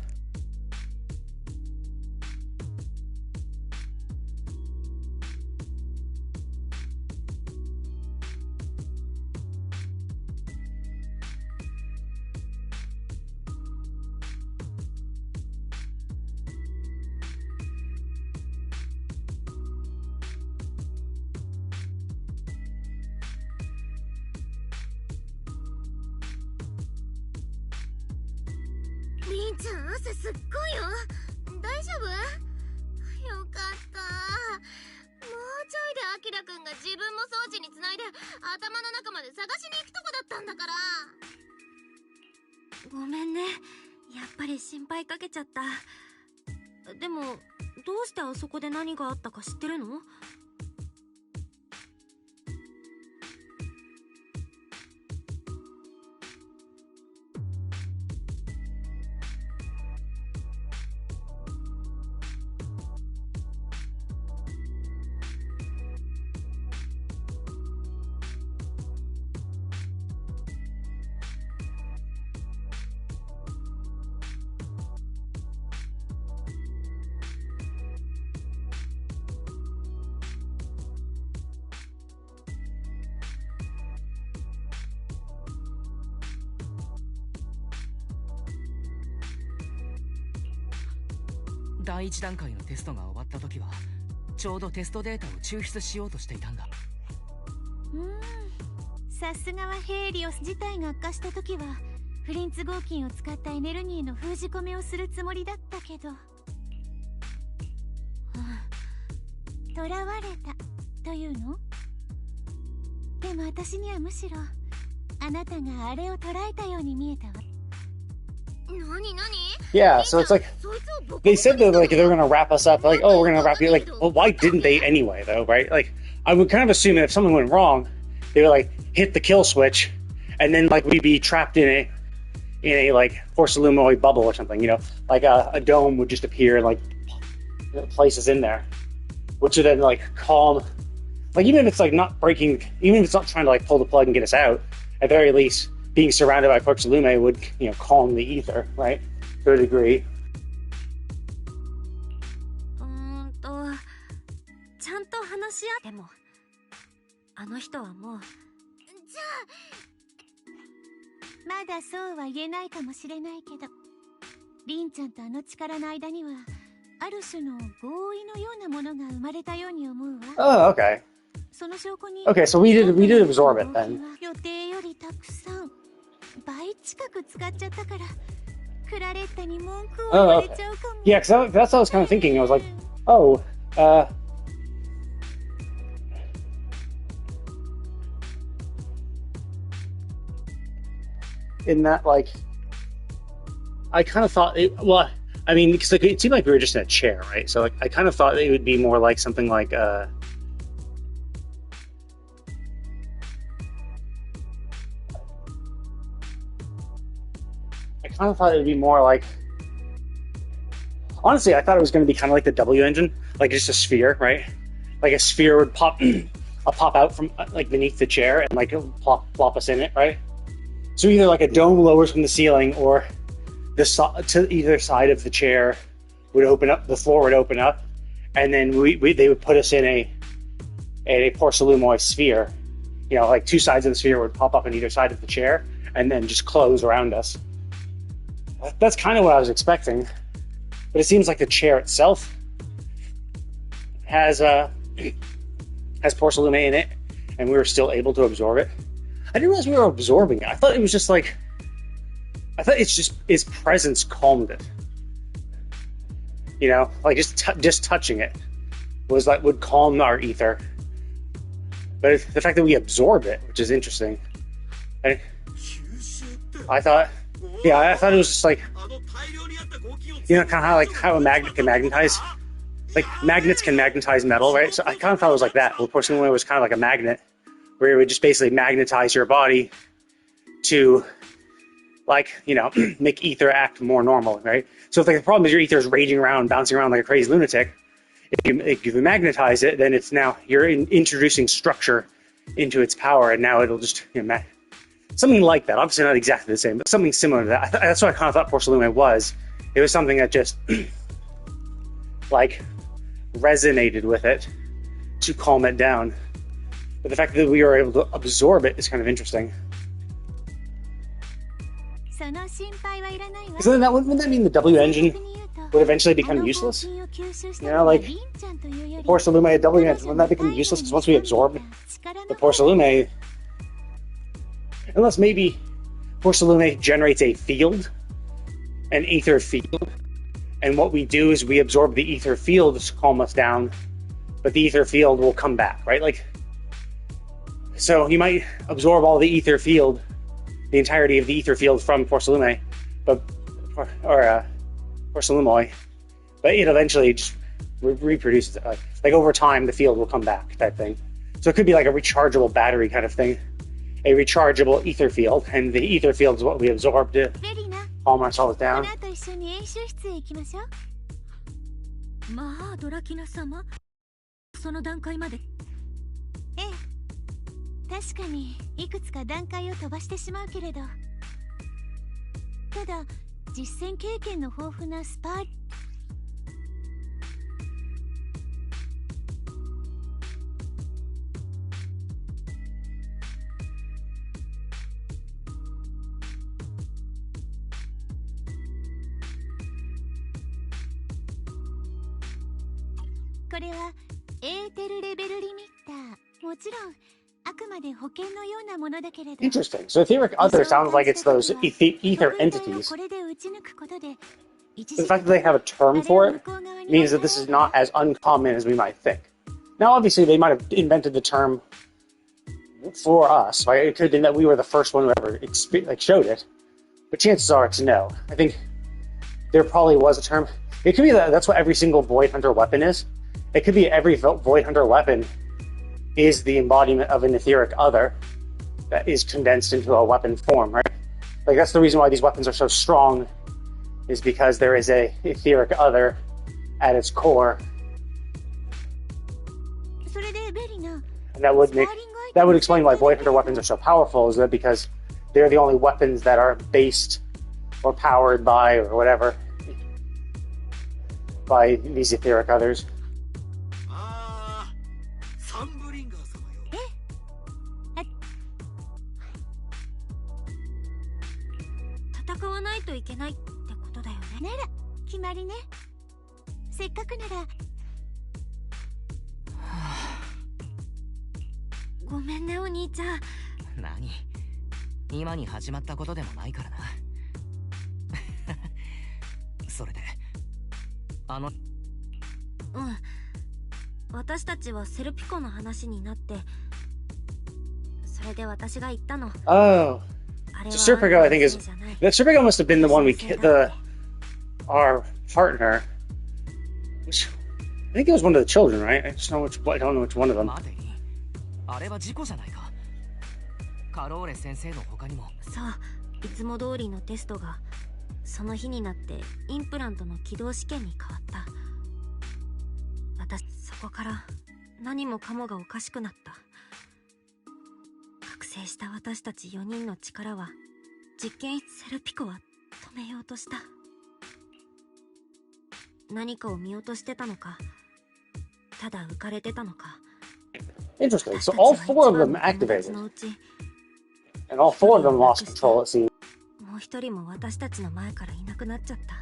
ごめんね。やっぱり心配かけちゃった。でも、どうしてあそこで何があったか知ってるの？第一段階のテストが終わった時はちょうどテストデータを抽出しようとしていたんだ。さすがはヘイリオス自体が悪化した時はフリンツ合金を使ったエネルギーの封じ込めをするつもりだったけど、囚われたというの？でも私にはむしろあなたがあれを捉えたように見えたわ。Yeah, so it's like they said that like they're gonna wrap us up. Like, oh, we're gonna wrap you. Like, well, why didn't they anyway, though? Right? Like, I would kind of assume that if something went wrong, they would like hit the kill switch, and then like we'd be trapped in a like Force Illuminoid bubble or something. You know, like a dome would just appear and like place us in there, which would then like calm. Like even if it's like not breaking, even if it's not trying to like pull the plug and get us out, at the very least, being surrounded by Corpse Illume would, you know, calm the ether, right? To a degree. ちゃんと話し合っても、あの人はもう。じゃあ、まだそうは言えないかもしれないけど、リンちゃんとあの力の間には、ある種の合意のようなものが生まれたように思うわ。Oh, okay. その証拠に。Okay, so we did absorb it then. 予定よりたくさん。倍近く使っちゃったからクラレッタに文句を言われちゃうかも。 Yeah, because that's what I was kind of thinking. I was like, oh, in that, like, I kind of thought well, I mean, because like, it seemed like we were just in a chair, right? So like, I kind of thought it would be more like something like I kind of thought it would be more like, honestly, I thought it was going to be kind of like the W engine, like just a sphere, right? Like a sphere would pop out from like beneath the chair and like plop us in it, right? So either like a dome lowers from the ceiling, or to either side of the chair would open up, the floor would open up, and then they would put us in a porcelain sphere. You know, like two sides of the sphere would pop up on either side of the chair and then just close around us. That's kind of what I was expecting. But it seems like the chair itself has porcelain in it, and we were still able to absorb it. I didn't realize we were absorbing it. I thought it was just like, I thought it's just its presence calmed it. You know, like just touching it would calm our ether. But the fact that we absorb it, which is interesting. I thought it was just like, you know, kind of like how a magnet can magnetize. Like magnets can magnetize metal, right? So I kind of thought it was like that. Well, porcelain was kind of like a magnet, where it would just basically magnetize your body to, like, you know, make ether act more normal, right? So if like the problem is your ether is raging around, bouncing around like a crazy lunatic, if you magnetize it, then it's now you're introducing structure into its power, and now it'll just, you know, something like that. Obviously not exactly the same, but something similar to that. That's what I kind of thought porcelain was. It was something that just like resonated with it to calm it down. But the fact that we were able to absorb it is kind of interesting. So then wouldn't that mean the W engine would eventually become useless? You know, like porcelain a W engine, wouldn't that become useless? Because once we absorb the porcelain, unless maybe porcelain generates a field, an ether field, and what we do is we absorb the ether field to calm us down, but the ether field will come back, right? Like, so you might absorb all the ether field, the entirety of the ether field from porcelain, or porcelain, but it eventually just reproduces. Like over time, the field will come back, type thing. So it could be like a rechargeable battery kind of thing, a rechargeable ether field, and the ether field is what we absorb to calm ourselves down. まあドラキナ様、その段階まで。ええ、確かにいくつか段階を飛ばしてしまうけれど、ただ実践経験の豊富なスパーこれはエーテルレベルリミッター。もちろんあくまで保険のようなものだけれど。Interesting. So etheric other sounds like it's those ether entities. これで打ち抜くことで、 The fact that they have a term for it means that this is not as uncommon as we might think. Now, obviously, they might have invented the term for us, right? It could have been that we were the first one who ever showed it, but chances are it's no. I think there probably was a term. It could be that that's what every single Void Hunter weapon is. It could be every Void Hunter weapon is the embodiment of an etheric other that is condensed into a weapon form, right? Like, that's the reason why these weapons are so strong, is because there is a etheric other at its core. And that would explain why Void Hunter weapons are so powerful, is that because they're the only weapons that are based or powered by, or whatever, by these etheric others. 今に始まったことでもないからな。それで私たちはセルピコの話になって、それで私が言ったの。Oh. So Serpico, I think, Serpico must have been the one our partner. Which, I think it was one of the children, right? I don't know which one of them. あれは事故じゃないか。カローレ先生の他にも。そう、いつも通りのテストがその日になってインプラントの起動試験に変わった。そこから何もかもがおかしくなった。覚醒した私たち4人の力は実験室セルピコは止めようとした。何かを見落としてたのか、ただ浮かれてたのか。Interesting. So all 4 of them activated. And all 4 of them lost control, it seems. もう一人も私たちの前からいなくなっちゃった。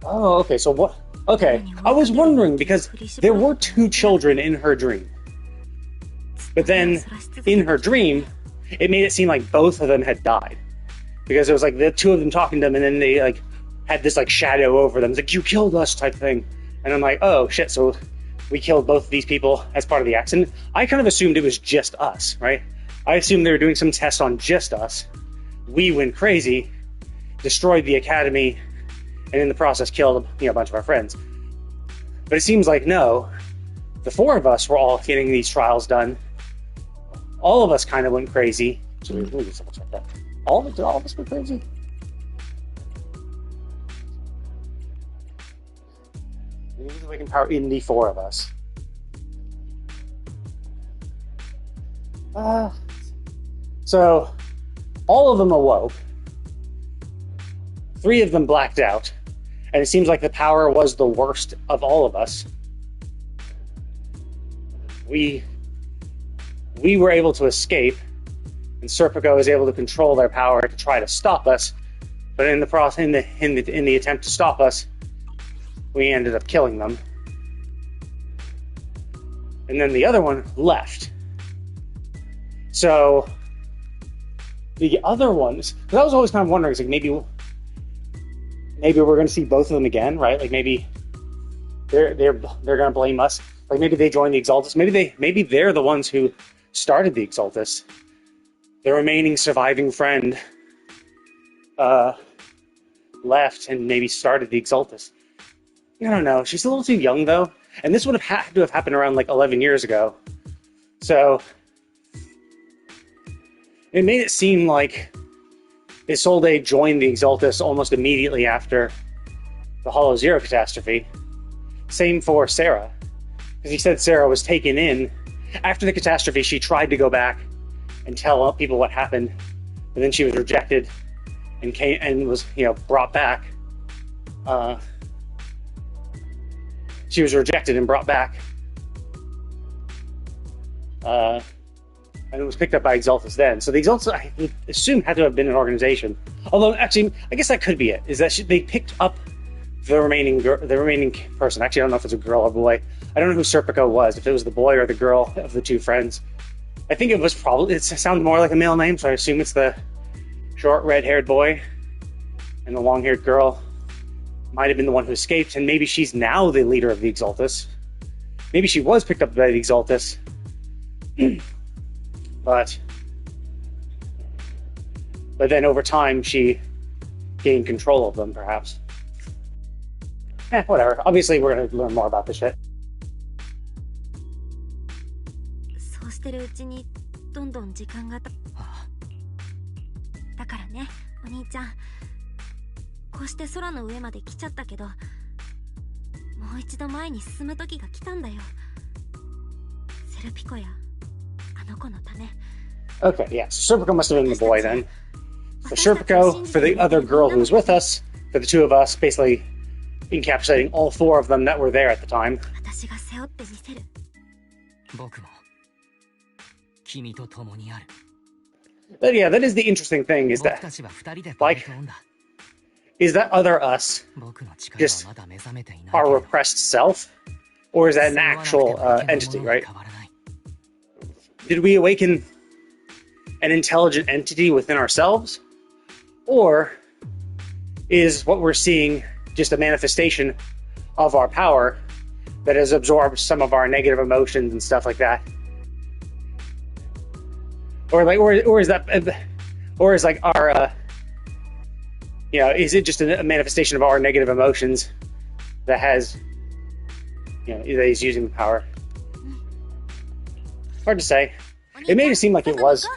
Oh, okay. So what? Okay. I was wondering because there were 2 children in her dream. But then, in her dream, it made it seem like both of them had died. Because it was like the 2 of them talking to them, and then they like had this like shadow over them. It's like, you killed us type thing. And I'm like, oh shit, so we killed both of these people as part of the accident. I kind of assumed it was just us, right? I assumed they were doing some test on just us. We went crazy, destroyed the academy, and in the process killed a bunch of our friends. But it seems like no, the 4 of us were all getting these trials done. All of us kind of went crazy. So let me just double check that. All of us went crazy? We can power in the 4 of us. So all of them awoke. 3 of them blacked out. And it seems like the power was the worst of all of us. We were able to escape, and Serpico was able to control their power to try to stop us. But in the process, in the attempt to stop us, we ended up killing them. And then the other one left. So the other ones, because I was always kind of wondering, it's like maybe we're going to see both of them again, right? Like maybe they're going to blame us. Like maybe they joined the Exaltus. Maybe they're the ones who started the Exaltus. The remaining surviving friend left and maybe started the Exaltus. I don't know. She's a little too young though, and this would have had to have happened around like 11 years ago. So it made it seem like Isolde joined the Exaltus almost immediately after the Hollow Zero catastrophe. Same for Sarah, because he said Sarah was taken in after the catastrophe. She tried to go back and tell people what happened, but then she was rejected and was brought back. She was rejected and brought back, and it was picked up by Exaltus then. So the Exaltus, I would assume, had to have been an organization. Although, actually, I guess that could be it. Is that they picked up the remaining person? Actually, I don't know if it's a girl or boy. I don't know who Serpico was. If it was the boy or the girl of the 2 friends. I think it was probably. It sounded more like a male name, so I assume it's the short red-haired boy, and the long-haired girl might have been the one who escaped, and maybe she's now the leader of the Exaltus. Maybe she was picked up by the Exaltus. But then over time she gained control of them, perhaps. Whatever. Obviously we're going to learn more about this shit. そうしてるうちにどんどん時間がだからね、お兄ちゃん。こうして空の上まで来ちゃったけど、もう一度前に進む時が来たんだよ。セルピコやあの子のため。Okay, yeah. So Serpico must have been the boy then. So Serpico, for the other girl who was with us, for the 2 of us, basically encapsulating all 4 of them that were there at the time. 私が背負ってみせる。僕も君と共にある。But yeah, that is the interesting thing, is that like is that other us just our repressed self? Or is that an actual entity, right? Did we awaken an intelligent entity within ourselves, or is what we're seeing just a manifestation of our power that has absorbed some of our negative emotions and stuff like that? Or is like our is it just a manifestation of our negative emotions that has, that he's using the power? Hard to say. It made it seem like it was.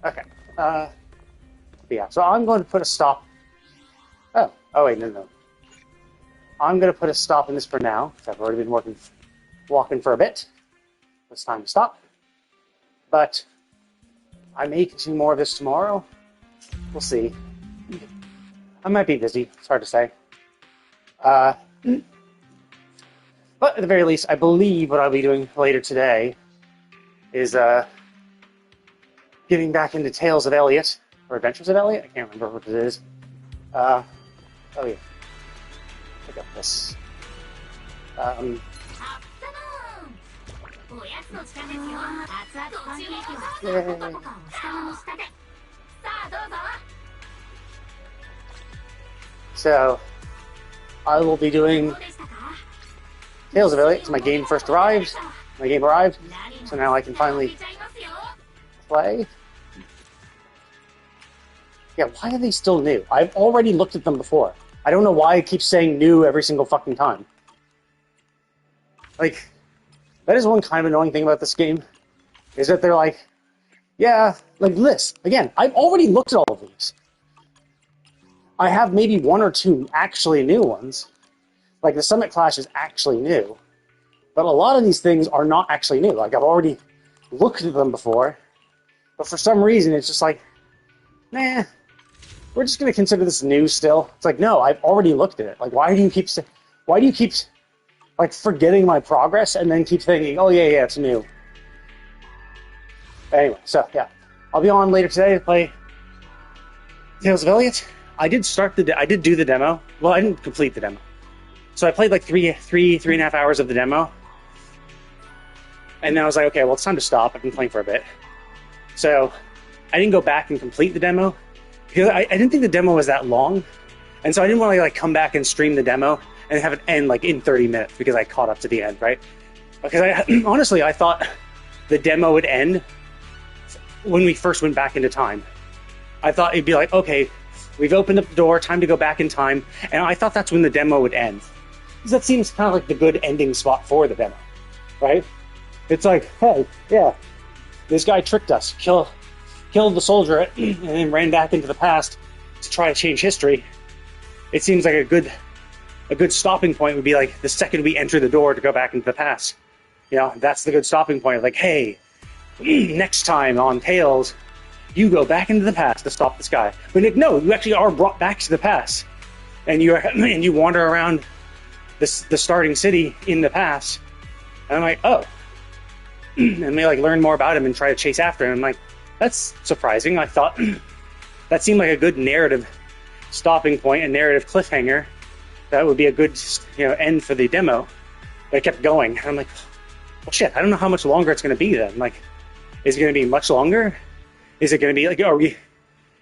Okay. Yeah, so I'm going to put a stop. Oh wait, no. I'm going to put a stop in this for now, because I've already been walking for a bit. It's time to stop. But I may continue more of this tomorrow. We'll see. I might be busy. It's hard to say. But at the very least, I believe what I'll be doing later today is getting back into Tales of Elliot, or Adventures of Elliot? I can't remember what it is. Oh yeah. Pick up this. Yay. So, I will be doing Tales of Elliot. My game arrived, so now I can finally play. Yeah, why are they still new? I've already looked at them before. I don't know why it keeps saying new every single fucking time. Like, that is one kind of annoying thing about this game, is that they're like, yeah, like this. Again, I've already looked at all of these. I have maybe one or two actually new ones. Like, the Summit Clash is actually new. But a lot of these things are not actually new. Like, I've already looked at them before. But for some reason, it's just like, nah, we're just going to consider this new still. It's like, no, I've already looked at it. Like, why do you keep like, forgetting my progress and then keep thinking, oh, yeah, it's new. Anyway, so, yeah. I'll be on later today to play Tales of Elliot. I did do the demo. Well, I didn't complete the demo. So I played like three and a half hours of the demo. And then I was like, okay, well, it's time to stop. I've been playing for a bit. So I didn't go back and complete the demo because I didn't think the demo was that long. And so I didn't want to like come back and stream the demo and have it end like in 30 minutes because I caught up to the end, right? Because honestly, I thought the demo would end when we first went back into time. I thought it'd be like, okay, we've opened up the door, time to go back in time. And I thought that's when the demo would end. Because that seems kind of like the good ending spot for the demo, right? It's like, hey, yeah, this guy tricked us, killed the soldier, and then ran back into the past to try to change history. It seems like a good stopping point would be like the second we enter the door to go back into the past. You know, that's the good stopping point. Like, hey, next time on Tales, you go back into the past to stop this guy. But no, you actually are brought back to the past, and you wander around the starting city in the past. And I'm like, oh. And they like learn more about him and try to chase after him. I'm like, that's surprising. I thought that seemed like a good narrative stopping point, a narrative cliffhanger. That would be a good, end for the demo. But it kept going. And I'm like, well, shit, I don't know how much longer it's going to be then. Like, is it going to be much longer? Is it going to be like,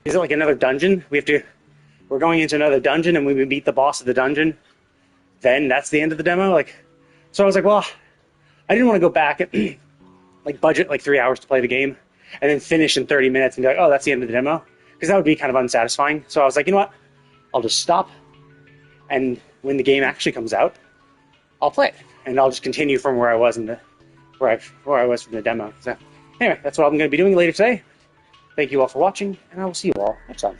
is it like another dungeon? We're going into another dungeon and we beat the boss of the dungeon. Then that's the end of the demo. Like, so I was like, well, I didn't want to go back and like budget like 3 hours to play the game and then finish in 30 minutes and be like, oh, that's the end of the demo. Because that would be kind of unsatisfying. So I was like, you know what? I'll just stop. And when the game actually comes out, I'll play it. And I'll just continue from where I was where I was from the demo. So anyway, that's what I'm going to be doing later today. Thank you all for watching, and I will see you all next time.